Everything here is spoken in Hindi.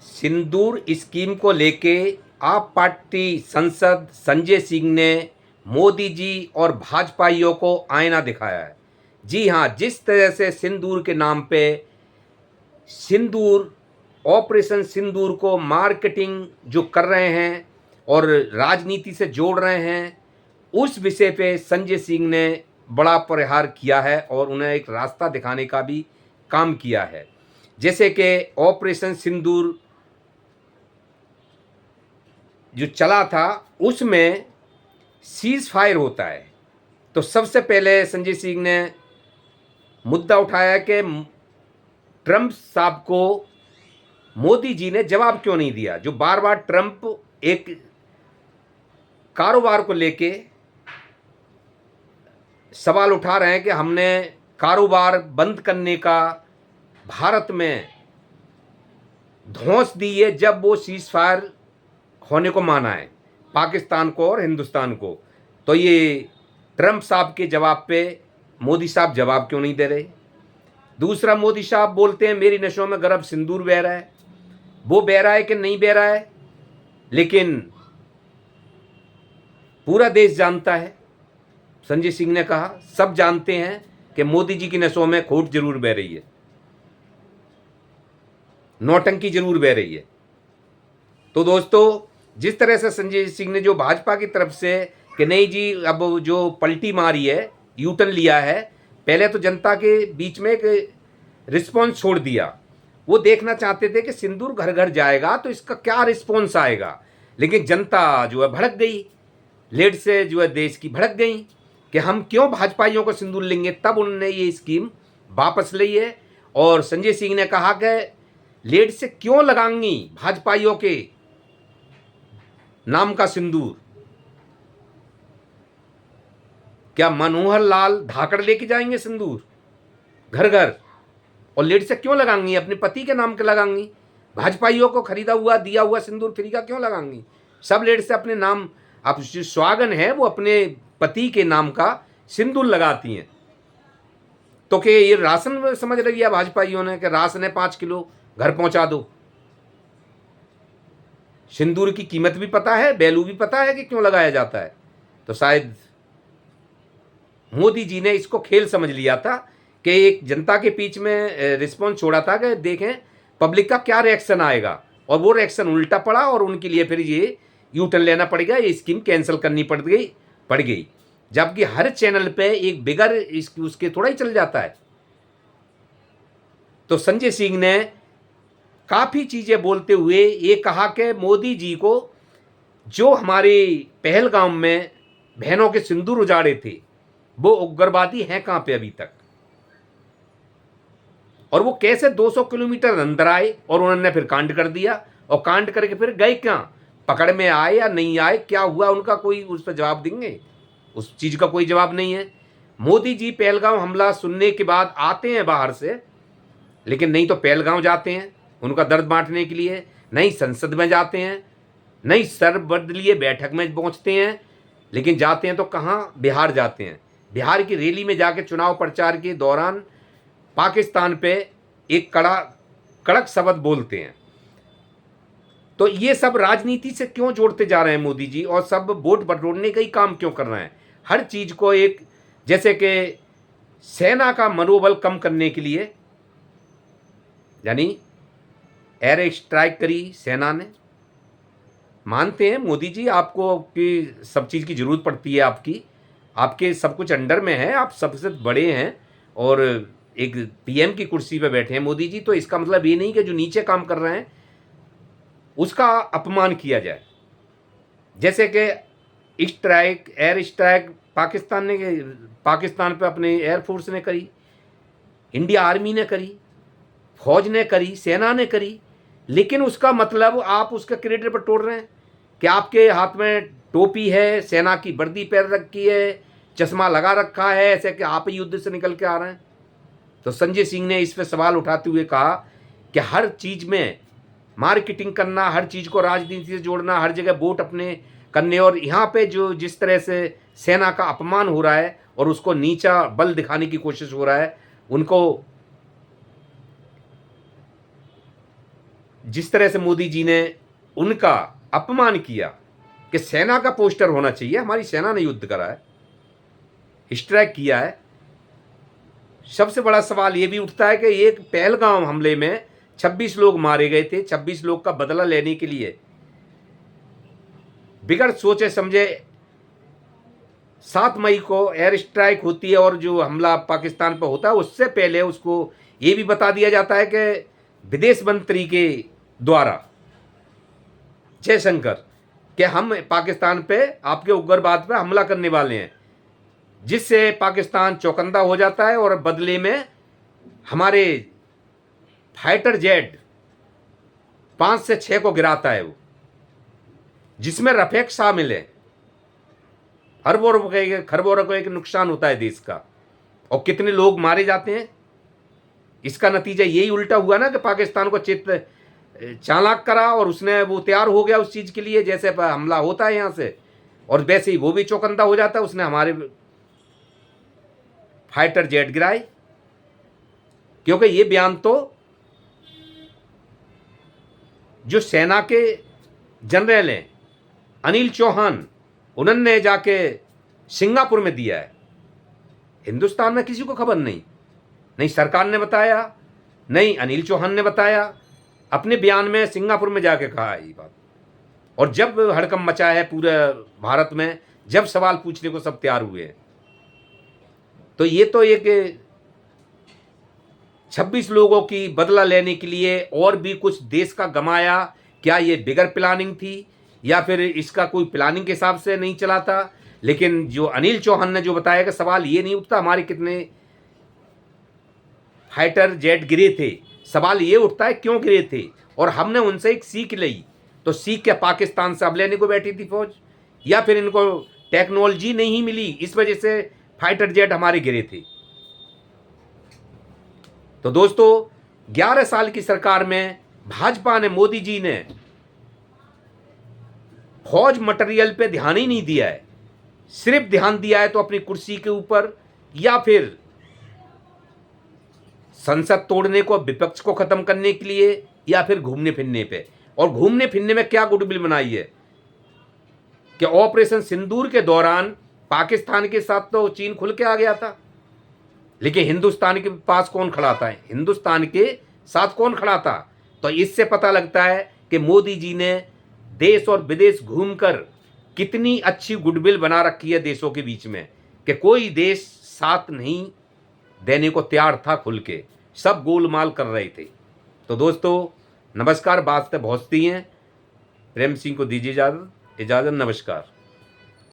सिंदूर स्कीम को लेके आप पार्टी सांसद संजय सिंह ने मोदी जी और भाजपाइयों को आईना दिखाया है। जी हाँ, जिस तरह से सिंदूर के नाम पे सिंदूर ऑपरेशन सिंदूर को मार्केटिंग जो कर रहे हैं और राजनीति से जोड़ रहे हैं, उस विषय पे संजय सिंह ने बड़ा प्रहार किया है और उन्हें एक रास्ता दिखाने का भी काम किया है। जैसे कि ऑपरेशन सिंदूर जो चला था उसमें सीज फायर होता है। तो सबसे पहले संजय सिंह ने मुद्दा उठाया कि ट्रंप साहब को मोदी जी ने जवाब क्यों नहीं दिया। जो बार बार ट्रंप एक कारोबार को लेके सवाल उठा रहे हैं कि हमने कारोबार बंद करने का भारत में धौंस दी है जब वो सीज फायर होने को माना है पाकिस्तान को और हिंदुस्तान को। तो ये ट्रंप साहब के जवाब पे मोदी साहब जवाब क्यों नहीं दे रहे। दूसरा, मोदी साहब बोलते हैं मेरी नसों में गर्म सिंदूर बह रहा है। वो बह रहा है कि नहीं बह रहा है, लेकिन पूरा देश जानता है। संजय सिंह ने कहा सब जानते हैं कि मोदी जी की नसों में खोट जरूर बह रही है, नौटंकी जरूर बह रही है। तो दोस्तों, जिस तरह से संजय सिंह ने जो भाजपा की तरफ से कि नहीं जी अब जो पलटी मारी है, यूटर्न लिया है, पहले तो जनता के बीच में एक रिस्पॉन्स छोड़ दिया। वो देखना चाहते थे कि सिंदूर घर घर जाएगा तो इसका क्या रिस्पॉन्स आएगा, लेकिन जनता जो है भड़क गई, लेड से जो है देश की भड़क गई कि हम क्यों भाजपाइयों को सिंदूर लेंगे। तब उन्होंने ये स्कीम वापस ली है और संजय सिंह ने कहा कि लेड से क्यों लगाएंगी भाजपाइयों के नाम का सिंदूर। क्या मनोहर लाल धाकड़ लेके जाएंगे सिंदूर घर घर, और लेड से क्यों लगाएंगी, अपने पति के नाम के लगाएंगी। भाजपाइयों को खरीदा हुआ दिया हुआ सिंदूर फ्री का क्यों लगाएंगी। सब लेड से अपने नाम, अब जो स्वागन है वो अपने पति के नाम का सिंदूर लगाती हैं। तो कि ये राशन समझ रही है भाजपाइयों ने कि राशन है 5 किलो घर पहुंचा दो। सिंदूर की कीमत भी पता है, वैल्यू भी पता है कि क्यों लगाया जाता है। तो शायद मोदी जी ने इसको खेल समझ लिया था कि एक जनता के बीच में रिस्पॉन्स छोड़ा था कि देखें पब्लिक का क्या रिएक्शन आएगा, और वो रिएक्शन उल्टा पड़ा और उनके लिए फिर ये यू टर्न लेना पड़ेगा, ये स्कीम कैंसिल करनी पड़ गई। जबकि हर चैनल पे एक बिगर उसके थोड़ा ही चल जाता है। तो संजय सिंह ने काफ़ी चीज़ें बोलते हुए ये कहा कि मोदी जी को जो हमारे पहलगाम में बहनों के सिंदूर उजाड़े थे वो उग्रवादी हैं कहाँ पे अभी तक, और वो कैसे 200 किलोमीटर अंदर आए और उन्होंने फिर कांड कर दिया, और कांड करके फिर गए कहाँ, पकड़ में आए या नहीं आए, क्या हुआ उनका कोई उस पर जवाब देंगे। उस चीज़ का कोई जवाब नहीं है। मोदी जी पहलगाम हमला सुनने के बाद आते हैं बाहर से, लेकिन नहीं तो पहलगाम जाते हैं उनका दर्द बांटने के लिए, नहीं संसद में जाते हैं, नहीं सर्वदलीय बैठक में पहुंचते हैं, लेकिन जाते हैं तो कहाँ, बिहार जाते हैं। बिहार की रैली में जाके चुनाव प्रचार के दौरान पाकिस्तान पे एक कड़क शब्द बोलते हैं। तो ये सब राजनीति से क्यों जोड़ते जा रहे हैं मोदी जी, और सब वोट बटोरने का ही काम क्यों कर रहे हैं। हर चीज़ को एक, जैसे कि सेना का मनोबल कम करने के लिए, यानी एयर स्ट्राइक करी सेना ने। मानते हैं मोदी जी आपको की सब चीज़ की ज़रूरत पड़ती है, आपके सब कुछ अंडर में है, आप सबसे बड़े हैं और एक पीएम की कुर्सी पे बैठे हैं मोदी जी। तो इसका मतलब ये नहीं कि जो नीचे काम कर रहे हैं उसका अपमान किया जाए। जैसे कि एयर स्ट्राइक पाकिस्तान पे अपने एयरफोर्स ने करी, इंडिया आर्मी ने करी, फौज ने करी, सेना ने करी, लेकिन उसका मतलब आप उसका क्रेडिट पर तोड़ रहे हैं कि आपके हाथ में टोपी है, सेना की वर्दी पहन रखी है, चश्मा लगा रखा है, ऐसे कि आप ही युद्ध से निकल के आ रहे हैं। तो संजय सिंह ने इस पर सवाल उठाते हुए कहा कि हर चीज़ में मार्केटिंग करना, हर चीज़ को राजनीति से जोड़ना, हर जगह वोट अपने करने, और यहाँ पे जो जिस तरह से सेना का अपमान हो रहा है और उसको नीचा बल दिखाने की कोशिश हो रहा है, उनको जिस तरह से मोदी जी ने उनका अपमान किया कि सेना का पोस्टर होना चाहिए, हमारी सेना ने युद्ध करा है, स्ट्राइक किया है। सबसे बड़ा सवाल ये भी उठता है कि एक पहलगाम हमले में 26 लोग मारे गए थे। 26 लोग का बदला लेने के लिए बिगड़ सोचे समझे 7 मई को एयर स्ट्राइक होती है और जो हमला पाकिस्तान पर होता है उससे पहले उसको ये भी बता दिया जाता है कि विदेश मंत्री के द्वारा जयशंकर कि हम पाकिस्तान पे आपके उग्रवाद पे हमला करने वाले हैं, जिससे पाकिस्तान चौकन्ना हो जाता है और बदले में हमारे फाइटर जेट 5 से 6 को गिराता है वो, जिसमें रफेक शामिल है। अरबों रुपए खरबों रुपए का नुकसान होता है देश का, और कितने लोग मारे जाते हैं। इसका नतीजा यही उल्टा हुआ ना कि पाकिस्तान को चित्त चालाक करा और उसने वो तैयार हो गया उस चीज़ के लिए, जैसे हमला होता है यहाँ से, और वैसे ही वो भी चौकन्ना हो जाता है। उसने हमारे फाइटर जेट गिराए, क्योंकि ये बयान तो जो सेना के जनरल हैं अनिल चौहान, उन्होंने जाके सिंगापुर में दिया है। हिंदुस्तान में किसी को खबर नहीं, नहीं सरकार ने बताया, नहीं अनिल चौहान ने बताया, अपने बयान में सिंगापुर में जाके कहा ये बात। और जब हड़कंप मचा है पूरे भारत में, जब सवाल पूछने को सब तैयार हुए हैं, तो ये तो एक 26 लोगों की बदला लेने के लिए और भी कुछ देश का गमाया, क्या ये बिगर प्लानिंग थी या फिर इसका कोई प्लानिंग के हिसाब से नहीं चला था। लेकिन जो अनिल चौहान ने जो बताया कि सवाल ये नहीं उठता हमारे कितने फाइटर जेट गिरे थे, सवाल ये उठता है क्यों गिरे थे, और हमने उनसे एक सीख ली। तो सीख क्या पाकिस्तान से अब लेने को बैठी थी फौज, या फिर इनको टेक्नोलॉजी नहीं मिली इस वजह से फाइटर जेट हमारे गिरे थे। तो दोस्तों 11 साल की सरकार में भाजपा ने, मोदी जी ने फौज मटेरियल पे ध्यान ही नहीं दिया है। सिर्फ ध्यान दिया है तो अपनी कुर्सी के ऊपर, या फिर संसद तोड़ने को, विपक्ष को खत्म करने के लिए, या फिर घूमने फिरने पे। और घूमने फिरने में क्या गुडविल बनाई है कि ऑपरेशन सिंदूर के दौरान पाकिस्तान के साथ तो चीन खुल के आ गया था, लेकिन हिंदुस्तान के पास कौन खड़ा था, हिंदुस्तान के साथ कौन खड़ा था। तो इससे पता लगता है कि मोदी जी ने देश और विदेश घूमकर कितनी अच्छी गुडविल बना रखी है देशों के बीच में, कि कोई देश साथ नहीं देने को तैयार था, खुल के सब गोलमाल कर रहे थे। तो दोस्तों नमस्कार, बात से पहुँचती हैं। प्रेम सिंह को दीजिए इजाज़त। नमस्कार।